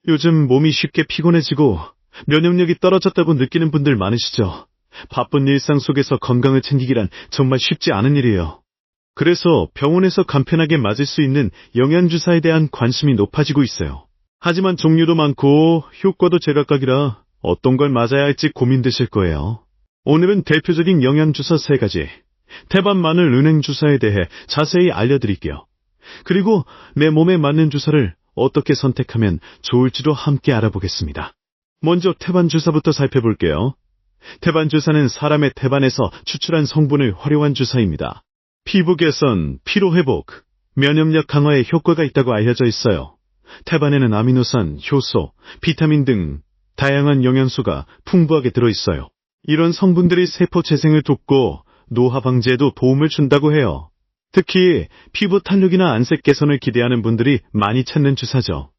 요즘 몸이 쉽게 피곤해지고 면역력이 떨어졌다고 느끼는 분들 많으시죠? 바쁜 일상 속에서 건강을 챙기기란 정말 쉽지 않은 일이에요. 그래서 병원에서 간편하게 맞을 수 있는 영양주사에 대한 관심이 높아지고 있어요. 하지만 종류도 많고 효과도 제각각이라 어떤 걸 맞아야 할지 고민되실 거예요. 오늘은 대표적인 영양주사 3가지, 태반, 마늘, 은행 주사에 대해 자세히 알려드릴게요. 그리고 내 몸에 맞는 주사를 어떻게 선택하면 좋을지도 함께 알아보겠습니다. 먼저 태반 주사부터 살펴볼게요. 태반 주사는 사람의 태반에서 추출한 성분을 활용한 주사입니다. 피부 개선, 피로 회복, 면역력 강화에 효과가 있다고 알려져 있어요. 태반에는 아미노산, 효소, 비타민 등 다양한 영양소가 풍부하게 들어있어요. 이런 성분들이 세포 재생을 돕고 노화 방지에도 도움을 준다고 해요. 특히 피부 탄력이나 안색 개선을 기대하는 분들이 많이 찾는 주사죠.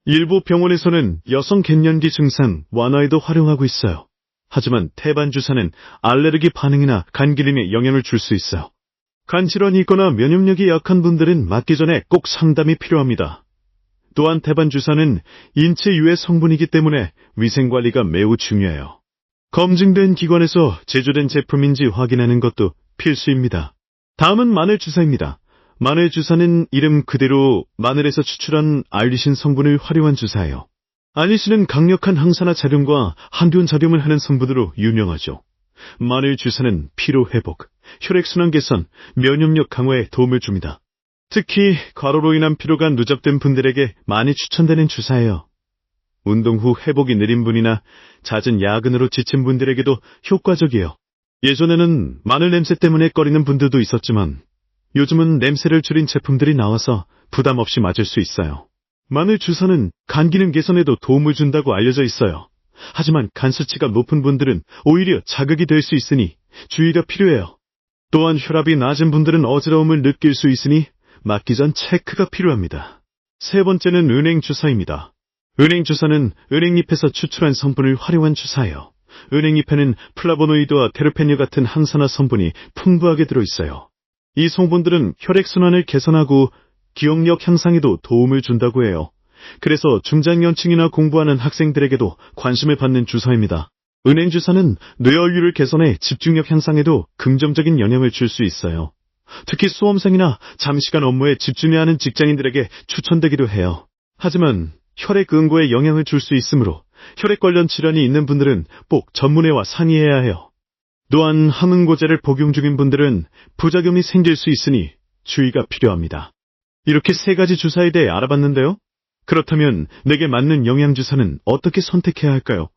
일부 병원에서는 여성 갱년기 증상 완화에도 활용하고 있어요. 하지만 태반 주사는 알레르기 반응이나 간 기능에 영향을 줄 수 있어요. 간 질환이 있거나 면역력이 약한 분들은 맞기 전에 꼭 상담이 필요합니다. 또한 태반 주사는 인체 유해 성분이기 때문에 위생관리가 매우 중요해요. 검증된 기관에서 제조된 제품인지 확인하는 것도 필수입니다. 다음은 마늘 주사입니다. 마늘 주사는 이름 그대로 마늘에서 추출한 알리신 성분을 활용한 주사예요. 알리신은 강력한 항산화 작용과 항균 작용을 하는 성분으로 유명하죠. 마늘 주사는 피로 회복, 혈액순환 개선, 면역력 강화에 도움을 줍니다. 특히 과로로 인한 피로가 누적된 분들에게 많이 추천되는 주사예요. 운동 후 회복이 느린 분이나 잦은 야근으로 지친 분들에게도 효과적이에요. 예전에는 마늘 냄새 때문에 꺼리는 분들도 있었지만 요즘은 냄새를 줄인 제품들이 나와서 부담 없이 맞을 수 있어요. 마늘 주사는 간 기능 개선에도 도움을 준다고 알려져 있어요. 하지만 간 수치가 높은 분들은 오히려 자극이 될 수 있으니 주의가 필요해요. 또한 혈압이 낮은 분들은 어지러움을 느낄 수 있으니 맞기 전 체크가 필요합니다. 세 번째는 은행 주사입니다. 은행 주사는 은행잎에서 추출한 성분을 활용한 주사예요. 은행잎에는 플라보노이드와 테르페뇨 같은 항산화 성분이 풍부하게 들어있어요. 이 성분들은 혈액순환을 개선하고 기억력 향상에도 도움을 준다고 해요. 그래서 중장년층이나 공부하는 학생들에게도 관심을 받는 주사입니다. 은행 주사는 뇌혈류를 개선해 집중력 향상에도 긍정적인 영향을 줄 수 있어요. 특히 수험생이나 장시간 업무에 집중해야 하는 직장인들에게 추천되기도 해요. 하지만 혈액 응고에 영향을 줄 수 있으므로 혈액 관련 질환이 있는 분들은 꼭 전문의와 상의해야 해요. 또한 항응고제를 복용 중인 분들은 부작용이 생길 수 있으니 주의가 필요합니다. 이렇게 3가지 주사에 대해 알아봤는데요. 그렇다면 내게 맞는 영양주사는 어떻게 선택해야 할까요?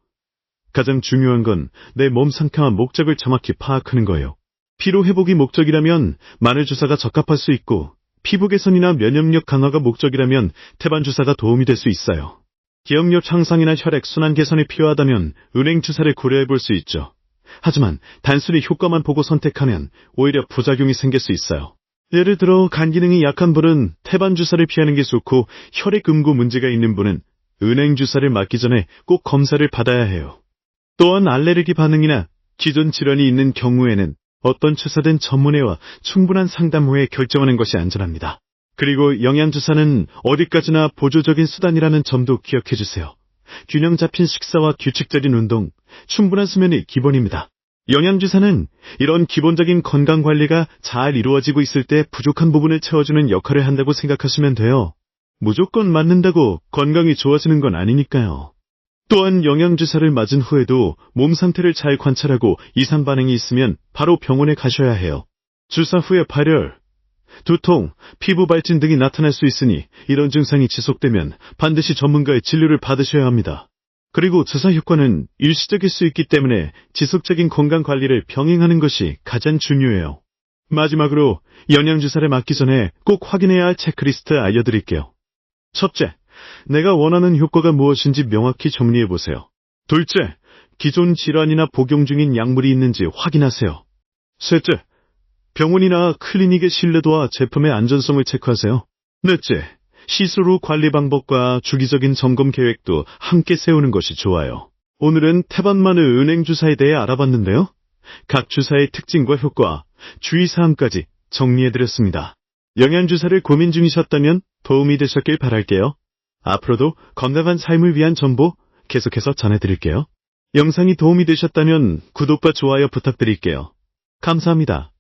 가장 중요한 건 내 몸 상태와 목적을 정확히 파악하는 거예요. 피로 회복이 목적이라면 마늘 주사가 적합할 수 있고 피부 개선이나 면역력 강화가 목적이라면 태반 주사가 도움이 될 수 있어요. 기억력 향상이나 혈액 순환 개선이 필요하다면 은행 주사를 고려해 볼 수 있죠. 하지만 단순히 효과만 보고 선택하면 오히려 부작용이 생길 수 있어요. 예를 들어 간 기능이 약한 분은 태반 주사를 피하는 게 좋고 혈액 응고 문제가 있는 분은 은행 주사를 맞기 전에 꼭 검사를 받아야 해요. 또한 알레르기 반응이나 기존 질환이 있는 경우에는 어떤 주사든 전문의와 충분한 상담 후에 결정하는 것이 안전합니다. 그리고 영양주사는 어디까지나 보조적인 수단이라는 점도 기억해 주세요. 균형 잡힌 식사와 규칙적인 운동, 충분한 수면이 기본입니다. 영양주사는 이런 기본적인 건강관리가 잘 이루어지고 있을 때 부족한 부분을 채워주는 역할을 한다고 생각하시면 돼요. 무조건 맞는다고 건강이 좋아지는 건 아니니까요. 또한 영양주사를 맞은 후에도 몸 상태를 잘 관찰하고 이상 반응이 있으면 바로 병원에 가셔야 해요. 주사 후에 발열, 두통, 피부 발진 등이 나타날 수 있으니 이런 증상이 지속되면 반드시 전문가의 진료를 받으셔야 합니다. 그리고 주사 효과는 일시적일 수 있기 때문에 지속적인 건강관리를 병행하는 것이 가장 중요해요. 마지막으로 영양주사를 맞기 전에 꼭 확인해야 할 체크리스트 알려드릴게요. 첫째, 내가 원하는 효과가 무엇인지 명확히 정리해보세요. 둘째, 기존 질환이나 복용 중인 약물이 있는지 확인하세요. 셋째, 병원이나 클리닉의 신뢰도와 제품의 안전성을 체크하세요. 넷째, 시술 후 관리 방법과 주기적인 점검 계획도 함께 세우는 것이 좋아요. 오늘은 태반 마늘 은행 주사에 대해 알아봤는데요. 각 주사의 특징과 효과, 주의사항까지 정리해드렸습니다. 영양주사를 고민 중이셨다면 도움이 되셨길 바랄게요. 앞으로도 건강한 삶을 위한 정보 계속해서 전해드릴게요. 영상이 도움이 되셨다면 구독과 좋아요 부탁드릴게요. 감사합니다.